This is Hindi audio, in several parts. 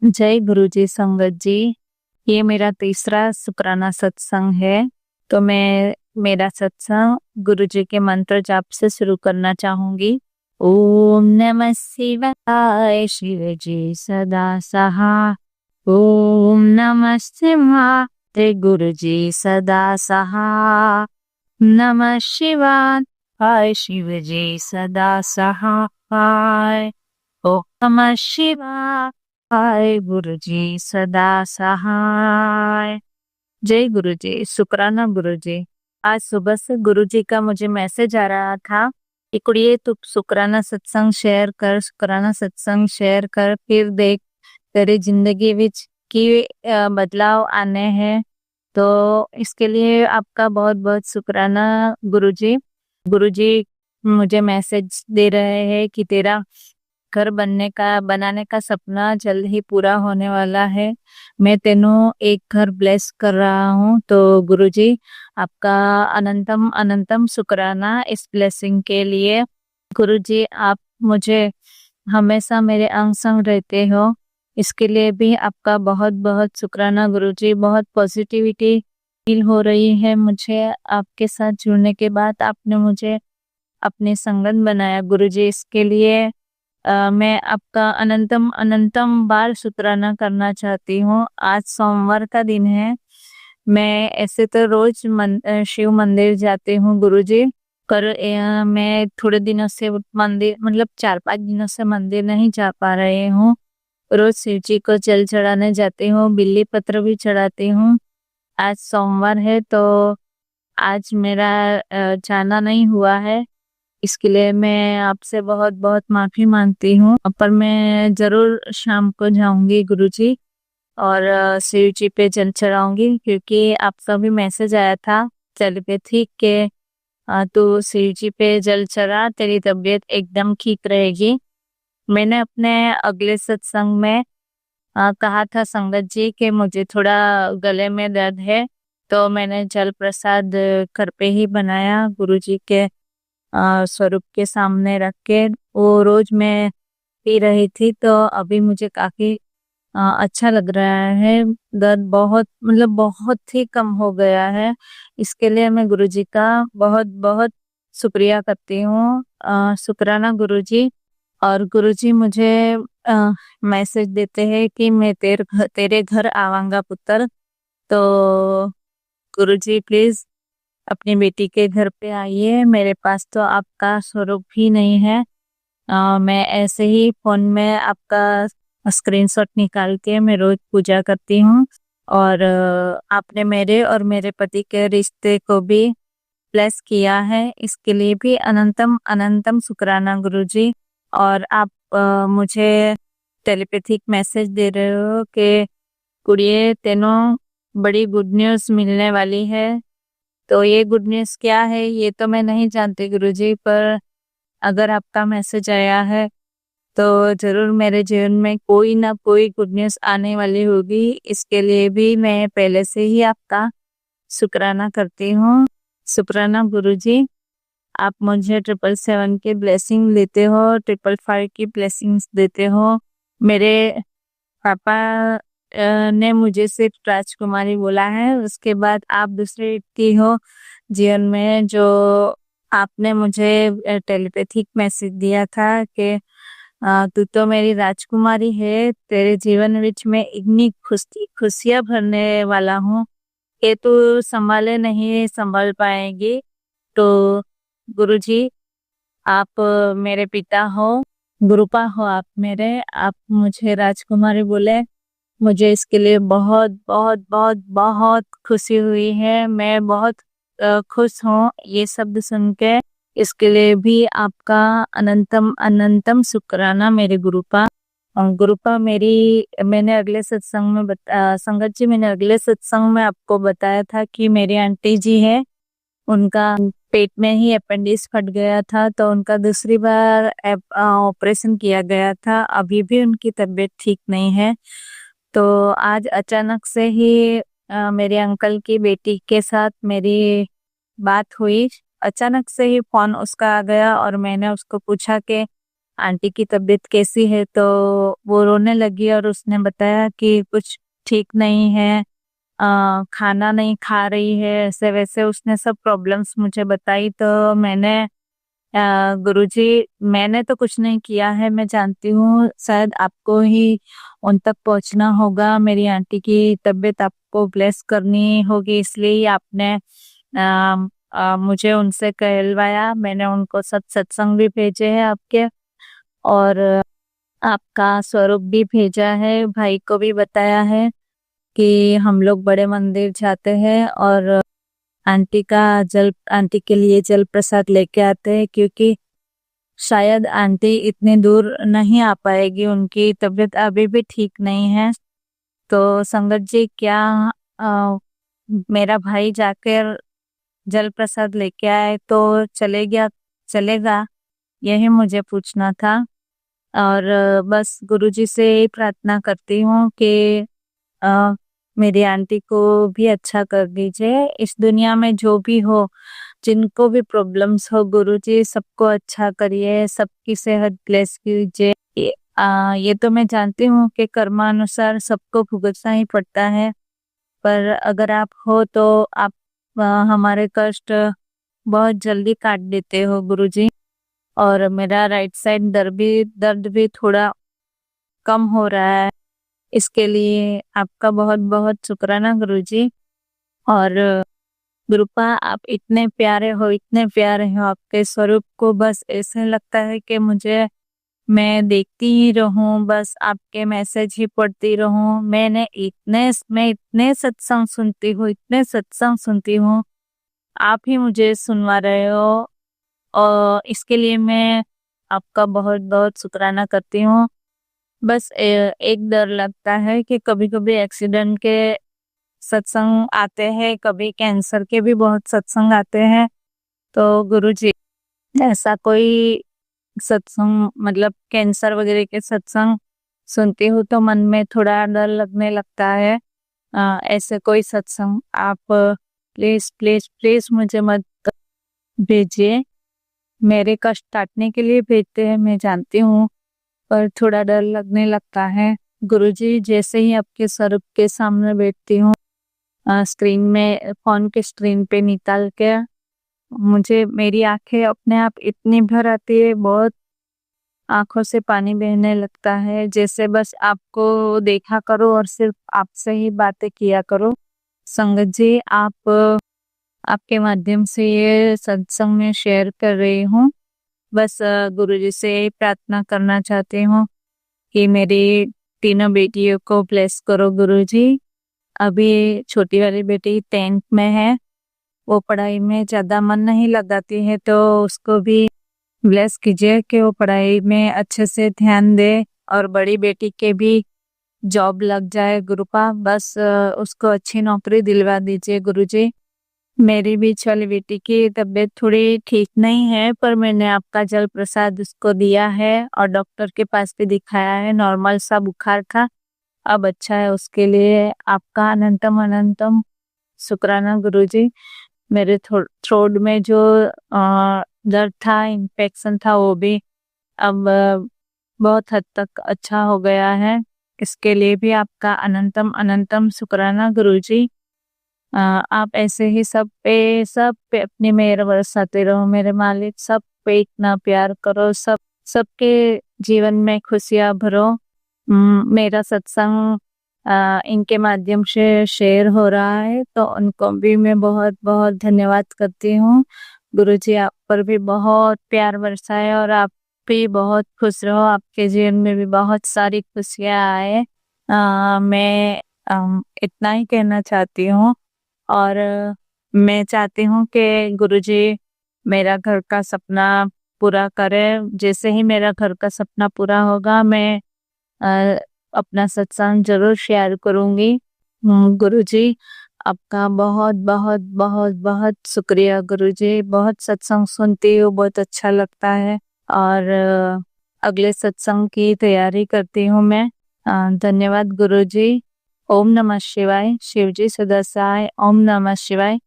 जय गुरु जी संगत जी। ये मेरा तीसरा शुक्राना सत्संग है। तो मैं मेरा सत्संग गुरु जी के मंत्र जाप से शुरू करना चाहूंगी। ओम नमः शिवाय शिव जी सदा सहाय। ओम नमः शिवाय गुरु जी सदा सहाय। नमः शिवाय शिव जी सदा सहाय। ओम नमः शिवाय हाय गुरु जी सदा सहाय। जय गुरु जी। शुक्राना गुरु जी। आज सुबह से गुरु जी का मुझे मैसेज आ रहा था कि कुड़िए तू शुक्राना सत्संग शेयर कर, शुक्राना सत्संग शेयर कर, फिर देख तेरी जिंदगी विच की बदलाव आने हैं। तो इसके लिए आपका बहुत बहुत शुक्राना गुरु जी। गुरु जी मुझे मैसेज दे रहे हैं कि तेरा घर बनाने का सपना जल्द ही पूरा होने वाला है। मैं तेनों एक घर ब्लेस कर रहा हूँ। तो गुरुजी आपका अनंतम अनंतम शुक्राना इस ब्लेसिंग के लिए। गुरुजी आप मुझे हमेशा मेरे अंग संग रहते हो, इसके लिए भी आपका बहुत बहुत शुक्राना गुरुजी। बहुत पॉजिटिविटी फील हो रही है मुझे आपके साथ जुड़ने के बाद। आपने मुझे अपने संगत बनाया गुरुजी, इसके लिए मैं आपका अनंतम अनंतम बार शुक्राना करना चाहती हूँ। आज सोमवार का दिन है। मैं ऐसे तो रोज शिव मंदिर जाती हूँ गुरुजी, पर मैं थोड़े दिनों से मंदिर मतलब 4-5 दिनों से मंदिर नहीं जा पा रही हूँ। रोज शिव जी को जल चढ़ाने जाती हूँ, बिल्ली पत्र भी चढ़ाती हूँ। आज सोमवार है तो आज मेरा जाना नहीं हुआ है, इसके लिए मैं आपसे बहुत बहुत माफी मांगती हूँ। पर मैं जरूर शाम को जाऊंगी गुरुजी और शिव जी पे जल चढ़ाऊंगी, क्योंकि आपका भी मैसेज आया था टेलीपैथी के तो शिव जी पे जल चढ़ा, तेरी तबीयत एकदम ठीक रहेगी। मैंने अपने अगले सत्संग में कहा था संगत जी कि मुझे थोड़ा गले में दर्द है, तो मैंने जल प्रसाद घर पे ही बनाया गुरुजी के स्वरूप के सामने रख के। वो रोज मैं पी रही थी, तो अभी मुझे काफी अच्छा लग रहा है। दर्द बहुत मतलब बहुत ही कम हो गया है। इसके लिए मैं गुरुजी का बहुत बहुत शुक्रिया करती हूँ। शुक्राना गुरुजी। और गुरुजी मुझे मैसेज देते हैं कि मैं तेरे घर आवांगा पुत्र। तो गुरुजी प्लीज अपनी बेटी के घर पे आइए। मेरे पास तो आपका स्वरूप ही नहीं है। मैं ऐसे ही फोन में आपका स्क्रीनशॉट निकाल के मैं रोज पूजा करती हूँ। और आपने मेरे और मेरे पति के रिश्ते को भी ब्लेस किया है, इसके लिए भी अनंतम अनंतम शुक्राना गुरुजी। और आप मुझे टेलीपैथिक मैसेज दे रहे हो कि कुड़िए तेनों बड़ी गुड न्यूज मिलने वाली है। तो ये गुड न्यूज क्या है ये तो मैं नहीं जानती गुरुजी, पर अगर आपका मैसेज आया है तो जरूर मेरे जीवन में कोई ना कोई गुड न्यूज आने वाली होगी। इसके लिए भी मैं पहले से ही आपका शुक्राना करती हूँ। शुक्राना गुरुजी। आप मुझे 777 की ब्लेसिंग देते हो, 555 की ब्लेसिंग्स देते हो। मेरे पापा ने मुझे सिर्फ राजकुमारी बोला है, उसके बाद आप दूसरे व्यक्ति हो जीवन में जो आपने मुझे टेलीपैथिक मैसेज दिया था कि तू तो मेरी राजकुमारी है, तेरे जीवन विच में इतनी खुशियां भरने वाला हूँ कि तू संभाले नहीं संभाल पाएगी। तो गुरुजी आप मेरे पिता हो, गुरुपा हो आप मेरे, आप मुझे राजकुमारी बोले, मुझे इसके लिए बहुत बहुत बहुत बहुत खुशी हुई है। मैं बहुत खुश हूँ ये शब्द सुन के। इसके लिए भी आपका अनंतम अनंतम शुक्राना मेरे गुरुपा। और गुरुपा मैंने अगले सत्संग में संगत जी मैंने अगले सत्संग में आपको बताया था कि मेरी आंटी जी है, उनका पेट में ही अपेंडिक्स फट गया था, तो उनका दूसरी बार ऑपरेशन किया गया था। अभी भी उनकी तबीयत ठीक नहीं है। तो आज अचानक से ही मेरे अंकल की बेटी के साथ मेरी बात हुई। अचानक से ही फोन उसका आ गया और मैंने उसको पूछा कि आंटी की तबीयत कैसी है, तो वो रोने लगी और उसने बताया कि कुछ ठीक नहीं है, खाना नहीं खा रही है, ऐसे वैसे उसने सब प्रॉब्लम्स मुझे बताई। तो मैंने गुरुजी, मैंने तो कुछ नहीं किया है, मैं जानती हूँ शायद आपको ही उन तक पहुंचना होगा, मेरी आंटी की तबीयत आपको ब्लेस करनी होगी, इसलिए ही आपने मुझे उनसे कहलवाया। मैंने उनको सब सत्संग भी भेजे हैं आपके, और आपका स्वरूप भी भेजा है, भाई को भी बताया है कि हम लोग बड़े मंदिर जाते हैं और आंटी के लिए जल प्रसाद लेके आते हैं, क्योंकि शायद आंटी इतने दूर नहीं आ पाएगी, उनकी तबीयत अभी भी ठीक नहीं है। तो संगत जी, क्या अ, मेरा भाई जाकर जल प्रसाद लेके आए तो चलेगा, यही मुझे पूछना था। और बस गुरुजी से यही प्रार्थना करती हूँ कि अ, मेरी आंटी को भी अच्छा कर दीजिए। इस दुनिया में जो भी हो, जिनको भी प्रॉब्लम्स हो, गुरुजी सबको अच्छा करिए, सबकी सेहत ब्लेस कीजिए। ये तो मैं जानती हूँ कि कर्मानुसार सबको भुगतना ही पड़ता है, पर अगर आप हो तो आप हमारे कष्ट बहुत जल्दी काट देते हो गुरुजी। और मेरा राइट साइड दर्द भी थोड़ा कम हो रहा है, इसके लिए आपका बहुत बहुत शुक्राना गुरुजी। और गुरुपा, आप इतने प्यारे हो, इतने प्यारे हो, आपके स्वरूप को बस ऐसे लगता है कि मैं देखती ही रहूं, बस आपके मैसेज ही पढ़ती रहूं। मैं इतने सत्संग सुनती हूँ, इतने सत्संग सुनती हूँ, आप ही मुझे सुनवा रहे हो, और इसके लिए मैं आपका बहुत बहुत शुक्राना करती हूँ। बस एक डर लगता है कि कभी कभी एक्सीडेंट के सत्संग आते हैं, कभी कैंसर के भी बहुत सत्संग आते हैं। तो गुरुजी, ऐसा कोई सत्संग, मतलब कैंसर वगैरह के सत्संग सुनती हूँ तो मन में थोड़ा डर लगने लगता है। ऐसे कोई सत्संग आप प्लीज प्लीज प्लीज मुझे मत भेजिए। मेरे कष्ट काटने के लिए भेजते हैं, मैं जानती हूँ, पर थोड़ा डर लगने लगता है। गुरुजी, जैसे ही आपके स्वरूप के सामने बैठती हूँ, स्क्रीन में, फोन के स्क्रीन पे निकाल के, मुझे मेरी आंखें अपने आप इतनी भर आती है, बहुत आंखों से पानी बहने लगता है, जैसे बस आपको देखा करो और सिर्फ आपसे ही बातें किया करो। संगत जी, आपके माध्यम से ये सत्संग में शेयर कर रही हूँ। बस गुरुजी से प्रार्थना करना चाहती हूँ कि मेरी तीनों बेटियों को ब्लेस करो गुरुजी। अभी छोटी वाली बेटी 10th में है, वो पढ़ाई में ज्यादा मन नहीं लगाती है, तो उसको भी ब्लेस कीजिए कि वो पढ़ाई में अच्छे से ध्यान दे, और बड़ी बेटी के भी जॉब लग जाए गुरुपा, बस उसको अच्छी नौकरी दिलवा दीजिए गुरुजी। मेरी भी छोटी बेटी की तबीयत थोड़ी ठीक नहीं है, पर मैंने आपका जल प्रसाद उसको दिया है और डॉक्टर के पास भी दिखाया है, नॉर्मल सा बुखार था, अब अच्छा है उसके लिए। आपका अनंतम अनंतम शुक्राना गुरुजी। मेरे थ्रोट में जो दर्द था, इन्फेक्शन था, वो भी अब बहुत हद तक अच्छा हो गया है, इसके लिए भी आपका अनंतम अनंतम शुक्राना गुरुजी। आप ऐसे ही सब पे अपनी मेहर बरसाते रहो मेरे मालिक, सब पे इतना प्यार करो, सबके जीवन में खुशियां भरो। मेरा सत्संग इनके माध्यम से शेयर हो रहा है, तो उनको भी मैं बहुत बहुत धन्यवाद करती हूँ। गुरुजी, आप पर भी बहुत प्यार बरसाए और आप भी बहुत खुश रहो, आपके जीवन में भी बहुत सारी खुशियां आए। मैं इतना ही कहना चाहती हूँ। और मैं चाहती हूँ कि गुरुजी मेरा घर का सपना पूरा करे। जैसे ही मेरा घर का सपना पूरा होगा, मैं अ, अपना सत्संग जरूर शेयर करूंगी। गुरुजी, आपका बहुत बहुत बहुत बहुत शुक्रिया गुरुजी। बहुत सत्संग सुनती हूँ, बहुत अच्छा लगता है, और अगले सत्संग की तैयारी करती हूँ मैं। धन्यवाद गुरुजी। ओम नमः शिवाय। शिवजी सदा सहाय। ओम नमः शिवाय।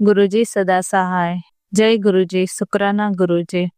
गुरुजी सदा सहाय। जय गुरुजी। शुक्राना गुरुजी।